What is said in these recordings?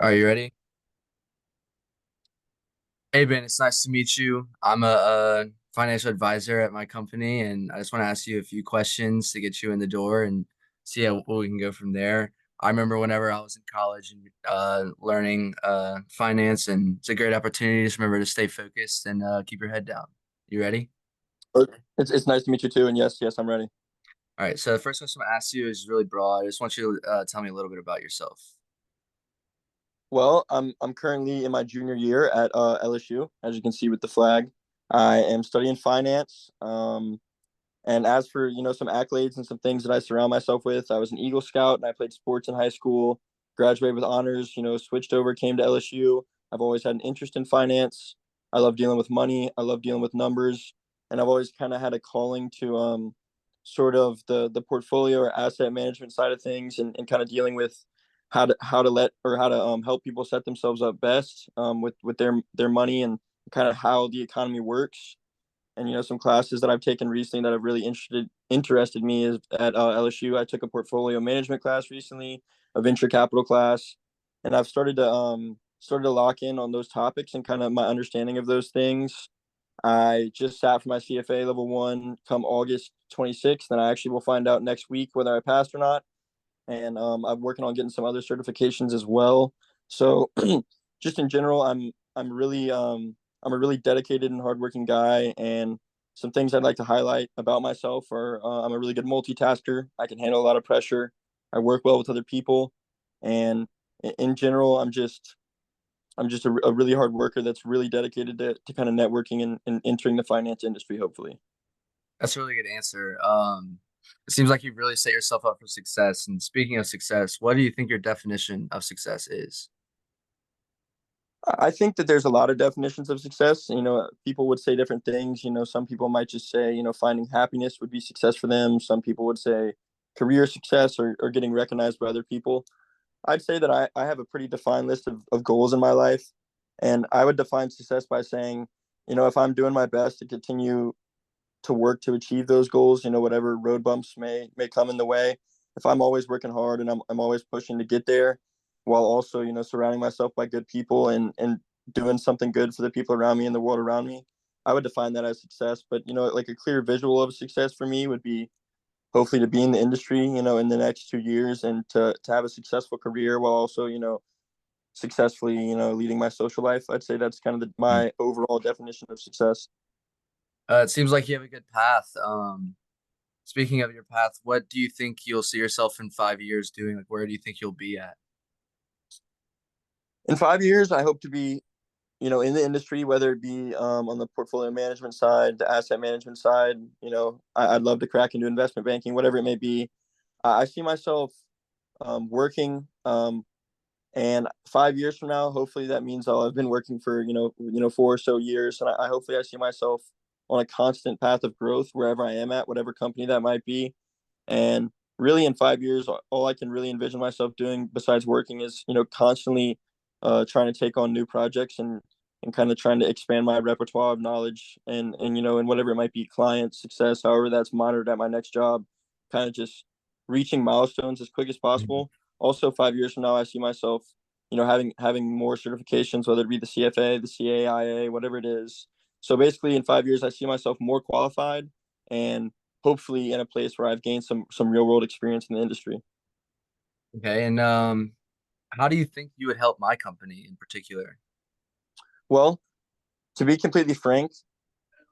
Are you ready? Hey Ben, it's nice to meet you. I'm a financial advisor at my company, and I just want to ask you a few questions to get you in the door and see how we can go from there. I remember whenever I was in college and learning finance, and it's a great opportunity. Just remember to stay focused and keep your head down. You ready? Okay. It's nice to meet you too. And yes, I'm ready. All right. So the first question I'm gonna ask you is really broad. I just want you to tell me a little bit about yourself. Well, I'm currently in my junior year at LSU, as you can see with the flag. I am studying finance. And as for some accolades and some things that I surround myself with, I was an Eagle Scout and I played sports in high school. Graduated with honors. Switched over, came to LSU. I've always had an interest in finance. I love dealing with money. I love dealing with numbers, and I've always kind of had a calling to sort of the portfolio or asset management side of things, and kind of dealing with how to let or how to help people set themselves up best with their money, and kind of how the economy works. And some classes that I've taken recently that have really interested me is at LSU. I took a portfolio management class recently, a venture capital class, and I've started to lock in on those topics and kind of my understanding of those things. I just sat for my CFA level one come August 26th, and I actually will find out next week whether I passed or not. And I'm working on getting some other certifications as well. So, just in general, I'm a really dedicated and hardworking guy. And some things I'd like to highlight about myself are I'm a really good multitasker. I can handle a lot of pressure. I work well with other people, and in general, I'm just a really hard worker that's really dedicated to kind of networking and entering the finance industry, hopefully. That's a really good answer. It seems like you've really set yourself up for success. And speaking of success, what do you think your definition of success is? I think that there's a lot of definitions of success. People would say different things. Some people might just say, finding happiness would be success for them. Some people would say career success or getting recognized by other people. I'd say that I have a pretty defined list of goals in my life. And I would define success by saying, if I'm doing my best to continue to work to achieve those goals, whatever road bumps may come in the way. If I'm always working hard and I'm always pushing to get there, while also surrounding myself by good people and doing something good for the people around me and the world around me, I would define that as success. But like a clear visual of success for me would be hopefully to be in the industry, in the next 2 years, and to have a successful career while also successfully leading my social life. I'd say that's kind of Hmm. my overall definition of success. It seems like you have a good path. Speaking of your path, what do you think you'll see yourself in 5 years doing? Like, where do you think you'll be at? In 5 years, I hope to be in the industry, whether it be on the portfolio management side, the asset management side. I'd love to crack into investment banking, whatever it may be. I see myself working, and 5 years from now, hopefully that means I'll have been working for 4 or so years, and I hopefully I see myself on a constant path of growth wherever I am at, whatever company that might be. And really, in 5 years, all I can really envision myself doing besides working is, constantly trying to take on new projects and kind of trying to expand my repertoire of knowledge and whatever it might be, client success, however that's monitored at my next job, kind of just reaching milestones as quick as Mhm. possible. Also, 5 years from now, I see myself, having more certifications, whether it be the CFA, the CAIA, whatever it is. So basically, in 5 years, I see myself more qualified and hopefully in a place where I've gained some real world experience in the industry. Okay, and how do you think you would help my company in particular? Well, to be completely frank,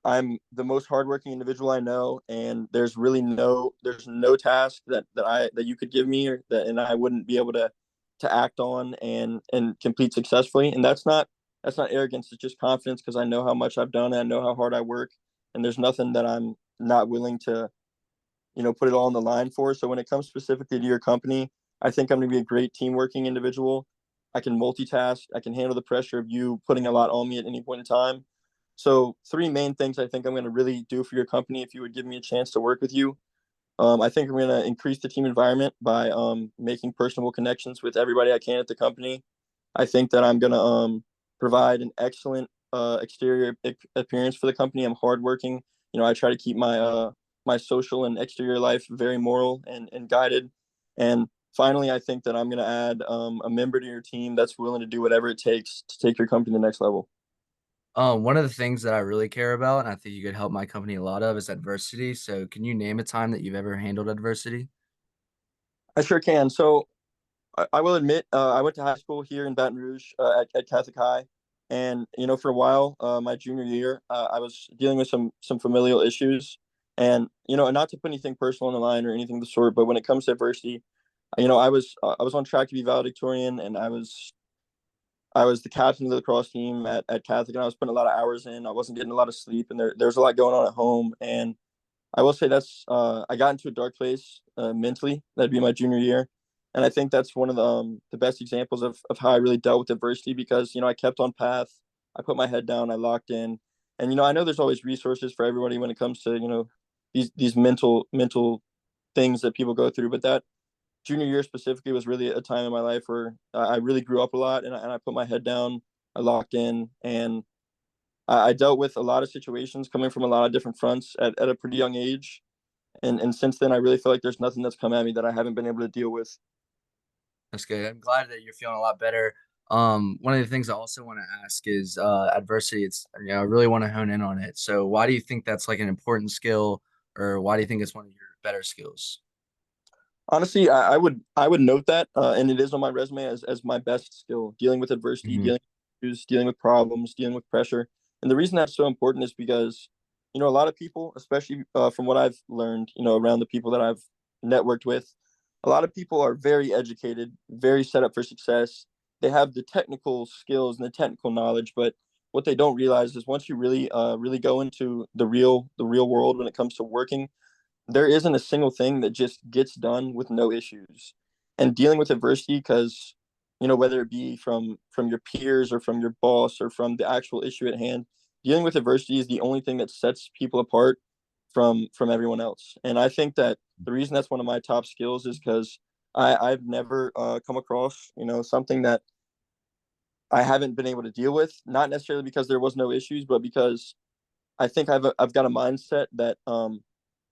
I'm the most hardworking individual I know, and there's no task that you could give me or that and I wouldn't be able to act on and complete successfully. And that's not arrogance, it's just confidence because I know how much I've done and I know how hard I work, and there's nothing that I'm not willing to put it all on the line for. So when it comes specifically to your company, I think I'm going to be a great team working individual. I can multitask. I can handle the pressure of you putting a lot on me at any point in time. So three main things I think I'm going to really do for your company if you would give me a chance to work with you. I think I'm going to increase the team environment by making personable connections with everybody I can at the company. I think that I'm going to provide an excellent exterior appearance for the company. I'm hardworking. I try to keep my social and exterior life very moral and guided. And finally, I think that I'm going to add a member to your team that's willing to do whatever it takes to take your company to the next level. One of the things that I really care about, and I think you could help my company a lot of, is adversity. So, can you name a time that you've ever handled adversity? I sure can. So I will admit, I went to high school here in Baton Rouge at Catholic High, and for a while, my junior year, I was dealing with some familial issues, and not to put anything personal on the line or anything of the sort, but when it comes to adversity, I was on track to be valedictorian, and I was the captain of the lacrosse team at Catholic, and I was putting a lot of hours in. I wasn't getting a lot of sleep, and there's a lot going on at home, and I will say that's I got into a dark place mentally. That'd be my junior year, and I think that's one of the best examples of how I really dealt with adversity because I kept on path. I put my head down. I locked in, and I know there's always resources for everybody when it comes to these mental things that people go through. But that junior year specifically was really a time in my life where I really grew up a lot, and I put my head down. I locked in, and I dealt with a lot of situations coming from a lot of different fronts at a pretty young age. And since then, I really feel like there's nothing that's come at me that I haven't been able to deal with. That's good. I'm glad that you're feeling a lot better. One of the things I also want to ask is adversity. I really want to hone in on it. So, why do you think that's like an important skill, or why do you think it's one of your better skills? Honestly, I would note that, and it is on my resume as my best skill: dealing with adversity, Hmm. dealing with issues, dealing with problems, dealing with pressure. And the reason that's so important is because a lot of people, especially from what I've learned, around the people that I've networked with, a lot of people are very educated, very set up for success. They have the technical skills and the technical knowledge, but what they don't realize is once you really go into the real world when it comes to working, there isn't a single thing that just gets done with no issues. And dealing with adversity, because whether it be from your peers or from your boss or from the actual issue at hand, dealing with adversity is the only thing that sets people apart from everyone else. And I think that the reason that's one of my top skills is because I've never come across something that I haven't been able to deal with. Not necessarily because there was no issues, but because I think I've got a mindset that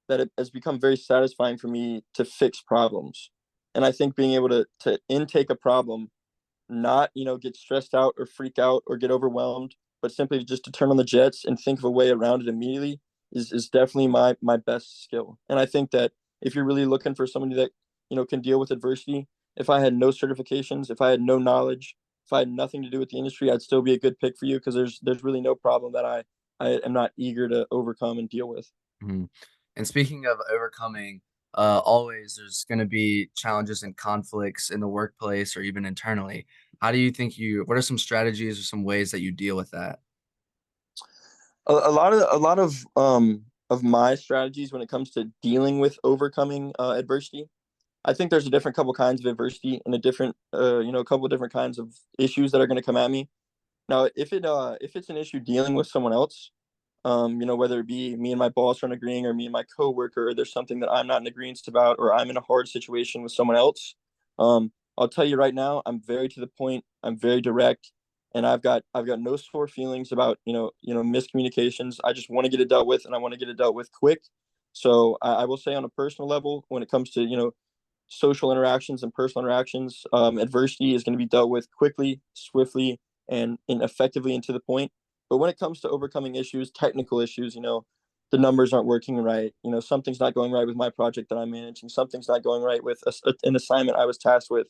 it has become very satisfying for me to fix problems. And I think being able to intake a problem, not get stressed out or freak out or get overwhelmed, but simply just to turn on the jets and think of a way around it immediately is definitely my best skill. And I think that if you're really looking for somebody that can deal with adversity, if I had no certifications, if I had no knowledge, if I had nothing to do with the industry, I'd still be a good pick for you because there's really no problem that I am not eager to overcome and deal with. Hmm. And speaking of overcoming, always there's going to be challenges and conflicts in the workplace or even internally. How do you think what are some strategies or some ways that you deal with that? A lot of my strategies when it comes to dealing with overcoming adversity. I think there's a different couple kinds of adversity and a different a couple of different kinds of issues that are going to come at me. Now, if it's an issue dealing with someone else, whether it be me and my boss aren't agreeing or me and my coworker, or there's something that I'm not in agreement about, or I'm in a hard situation with someone else, I'll tell you right now, I'm very to the point. I'm very direct, and I've got no sore feelings about miscommunications. I just want to get it dealt with, and I want to get it dealt with quick. So I will say on a personal level, when it comes to social interactions and personal interactions, adversity is going to be dealt with quickly, swiftly, and effectively and to the point. But when it comes to overcoming issues, technical issues, the numbers aren't working right. Something's not going right with my project that I'm managing. Something's not going right with an assignment I was tasked with.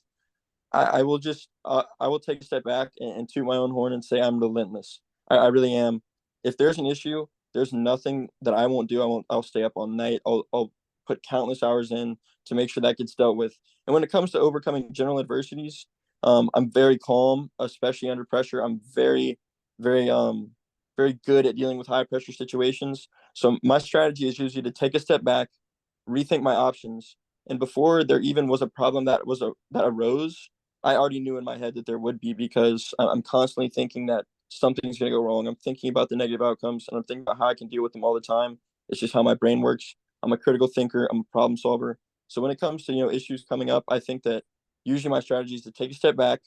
I will take a step back and toot my own horn and say I'm relentless. I really am. If there's an issue, there's nothing that I won't do. I'll stay up all night. I'll put countless hours in to make sure that gets dealt with. And when it comes to overcoming general adversities, I'm very calm, especially under pressure. I'm very good at dealing with high pressure situations. So my strategy is usually to take a step back, rethink my options, and before there even was a problem that arose, I already knew in my head that there would be because I'm constantly thinking that something's going to go wrong. I'm thinking about the negative outcomes and I'm thinking about how I can deal with them all the time. It's just how my brain works. I'm a critical thinker. I'm a problem solver. So when it comes to issues coming up, I think that usually my strategy is to take a step back,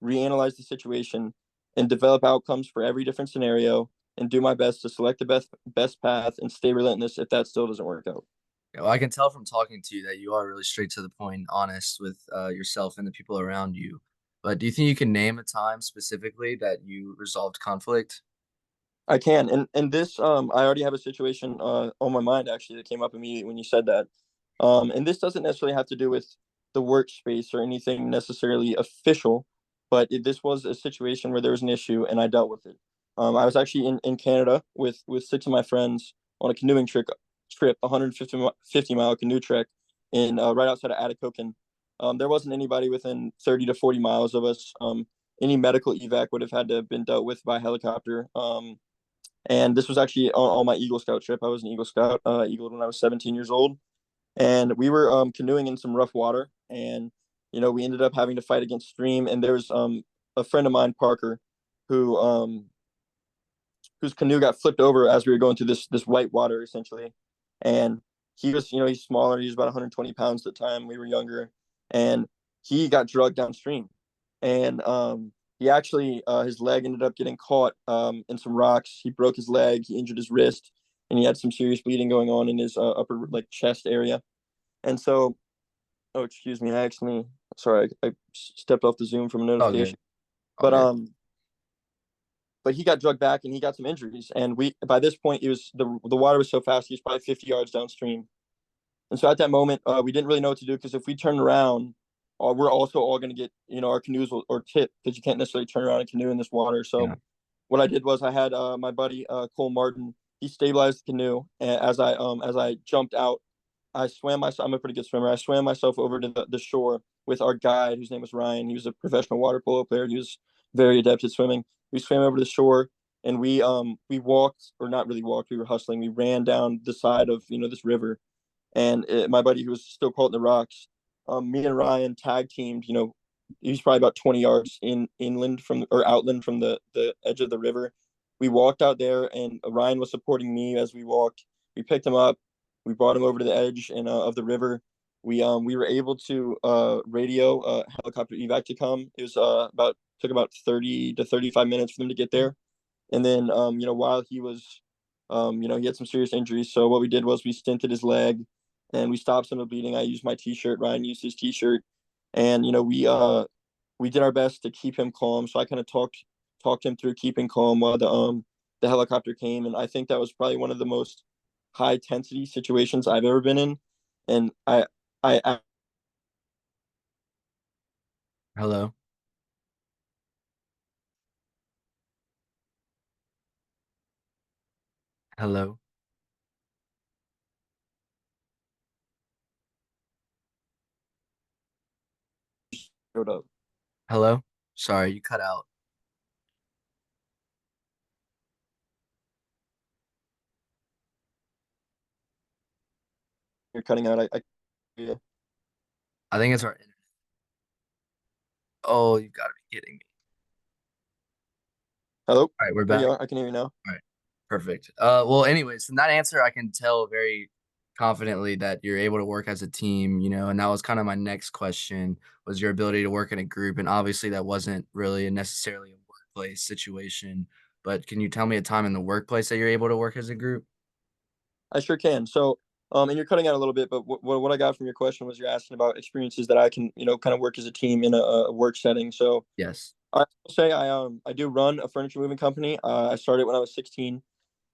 reanalyze the situation, and develop outcomes for every different scenario, and do my best to select the best path and stay relentless if that still doesn't work out. Well, I can tell from talking to you that you are really straight to the point, honest with yourself and the people around you. But do you think you can name a time specifically that you resolved conflict? I can, and this I already have a situation on my mind actually that came up immediately when you said that. And this doesn't necessarily have to do with the workspace or anything necessarily official, but this was a situation where there was an issue and I dealt with it. I was actually in Canada with six of my friends on a canoeing trip, 150-mile canoe trek in right outside of Atikokan. There wasn't anybody within 30 to 40 miles of us. Any medical evac would have had to have been dealt with by helicopter. And this was actually on my Eagle Scout trip. I was an Eagle Scout, Eagle when I was 17 years old, and we were canoeing in some rough water, and we ended up having to fight against stream. And there was a friend of mine, Parker, who whose canoe got flipped over as we were going through this white water essentially, and he was he's smaller. He was about 120 pounds at the time. We were younger, and he got drugged downstream, and he actually his leg ended up getting caught in some rocks. He broke his leg. He injured his wrist, and he had some serious bleeding going on in his upper like chest area. And so, oh excuse me, I actually sorry I stepped off the Zoom from a All good. notification, All but good. he got drugged back and he got some injuries. And we by this point, it was the water was so fast, he was probably 50 yards downstream. And so at that moment, we didn't really know what to do because if we turn around, we're also all going to get, our canoes or tip because you can't necessarily turn around a canoe in this water. So Yeah. what I did was I had my buddy Cole Martin. He stabilized the canoe, and as I jumped out, I swam myself. I'm a pretty good swimmer. I swam myself over to the shore with our guide, whose name was Ryan. He was a professional water polo player. He was very adept at swimming. We swam over to the shore, and we walked, or not really walked. We were hustling. We ran down the side of this river, and my buddy who was still caught in the rocks, me and Ryan tag teamed. He was probably about 20 yards inland from or outland from the edge of the river. We walked out there, and Ryan was supporting me as we walked. We picked him up. We brought him over to the edge and of the river. We were able to radio helicopter evac to come. It was about took about 30 to 35 minutes for them to get there. And then while he was he had some serious injuries. So what we did was we stinted his leg and we stopped some of the bleeding. I used my t-shirt, Ryan used his t-shirt, and we did our best to keep him calm. So I kind of talked him through keeping calm while the helicopter came. And I think that was probably one of the most high intensity situations I've ever been in. And I Hello. Hello. showed up. Hello. Sorry, you cut out. You're cutting out. Yeah. I think it's our internet. Oh, you gotta be kidding me. Hello. All right, we're There you back. are. I can hear you now. All right. Perfect. Well, anyways, from that answer, I can tell very confidently that you're able to work as a team, and that was kind of my next question was your ability to work in a group. And obviously that wasn't really necessarily a workplace situation, but can you tell me a time in the workplace that you're able to work as a group? I sure can. So, and you're cutting out a little bit, but what I got from your question was you're asking about experiences that I can, kind of work as a team in a work setting. So Yes. I will say I do run a furniture moving company. I started when I was 16,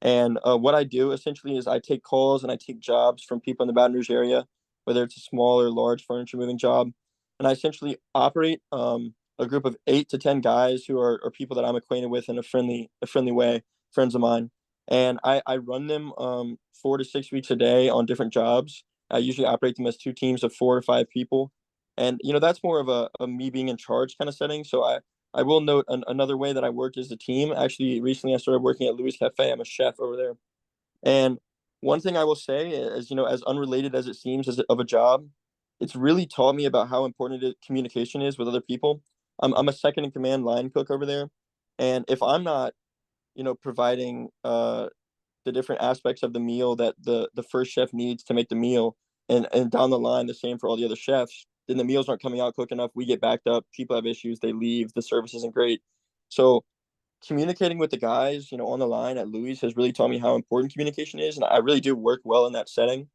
and what I do essentially is I take calls and I take jobs from people in the Baton Rouge area, whether it's a small or large furniture moving job, and I essentially operate a group of 8 to 10 guys who are people that I'm acquainted with in a friendly way, friends of mine, and I run them 4 to 6 weeks a day on different jobs. I usually operate them as two teams of 4 or 5 people, and that's more of a me being in charge kind of setting. So I will note another way that I work as a team. Actually, recently I started working at Louis Cafe. I'm a chef over there. And one thing I will say is, as unrelated as it seems of a job, it's really taught me about how important communication is with other people. I'm a second in command line cook over there. And if I'm not, providing the different aspects of the meal that the first chef needs to make the meal, and down the line the same for all the other chefs, then the meals aren't coming out quick enough. We get backed up, people have issues, they leave, the service isn't great. So communicating with the guys, on the line at Louis has really taught me how important communication is, and I really do work well in that setting.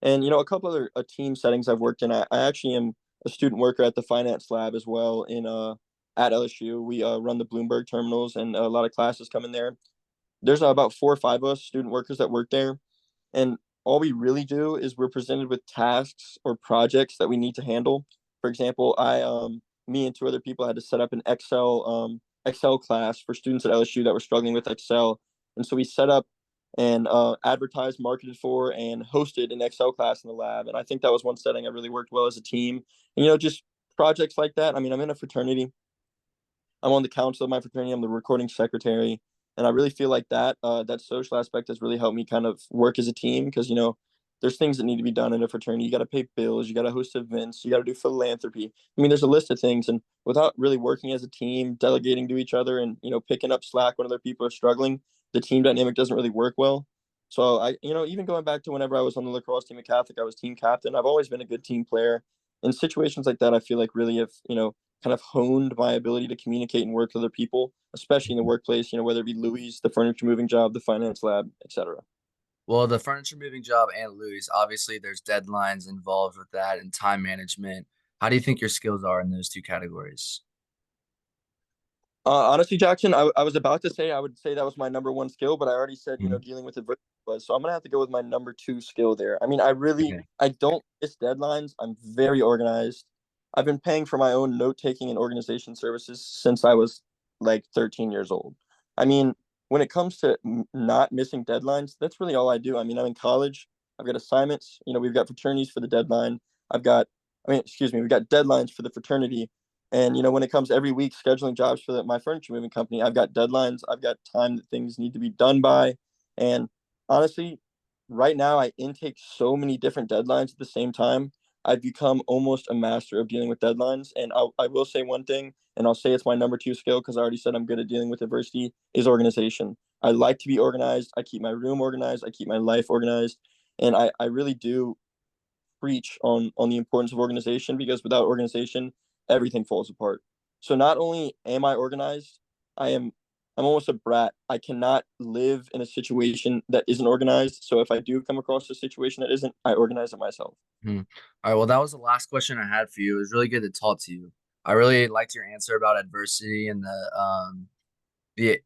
And a couple other team settings I've worked in. I actually am a student worker at the finance lab as well in at LSU. We run the Bloomberg terminals, and a lot of classes come in there. There's about 4 or 5 of us student workers that work there, and all we really do is we're presented with tasks or projects that we need to handle. For example, me and 2 other people had to set up an Excel class for students at LSU that were struggling with Excel, and so we set up and advertised, marketed for, and hosted an Excel class in the lab. And I think that was one setting I really worked well as a team. And just projects like that. I mean, I'm in a fraternity. I'm on the council of my fraternity. I'm the recording secretary, and I really feel like that social aspect has really helped me kind of work as a team because there's things that need to be done in a fraternity. You got to pay bills, you got to host events, you got to do philanthropy. I mean, there's a list of things, and without really working as a team, delegating to each other, and picking up slack when other people are struggling, the team dynamic doesn't really work well. So even going back to whenever I was on the lacrosse team at Catholic, I was team captain. I've always been a good team player. In situations like that, I feel like really have kind of honed my ability to communicate and work with other people, especially in the workplace, whether it be Louis, the furniture moving job, the finance lab, etc. Well, the furniture moving job and Louis, obviously there's deadlines involved with that and time management. How do you think your skills are in those two categories? Honestly, Jackson, I was about to say I would say that was my number one skill, but I already said, Mhm. dealing with adversity was. So I'm gonna have to go with my number two skill there. I mean, Okay. I don't miss deadlines. I'm very organized. I've been paying for my own note taking and organization services since I was like 13 years old. I mean, when it comes to not missing deadlines, that's really all I do. I mean, I'm in college. I've got assignments. We've got fraternities for the deadline. I've got, excuse me, we've got deadlines for the fraternity. And when it comes every week scheduling jobs for my furniture moving company, I've got deadlines. I've got time that things need to be done by. And honestly, right now I intake so many different deadlines at the same time. I've become almost a master of dealing with deadlines. And I will say one thing, and I'll say it's my number two skill because I already said I'm good at dealing with adversity, is organization. I like to be organized. I keep my room organized. I keep my life organized. And I really do preach on the importance of organization because without organization, everything falls apart. So not only am I organized, I am I'm almost a brat. I cannot live in a situation that isn't organized. So if I do come across a situation that isn't, I organize it myself. Hmm. All right. Well, that was the last question I had for you. It was really good to talk to you. I really liked your answer about adversity and the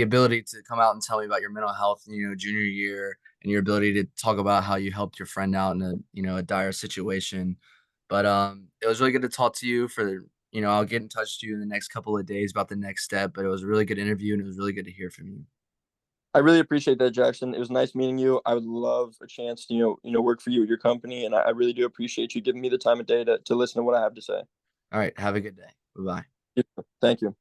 ability to come out and tell me about your mental health, junior year, and your ability to talk about how you helped your friend out in a dire situation. But it was really good to talk to you I'll get in touch with you in the next couple of days about the next step, but it was a really good interview and it was really good to hear from you. I really appreciate that, Jackson. It was nice meeting you. I would love a chance to, work for you at your company. And I really do appreciate you giving me the time of day to listen to what I have to say. All right, have a good day. Bye-bye. Thank you.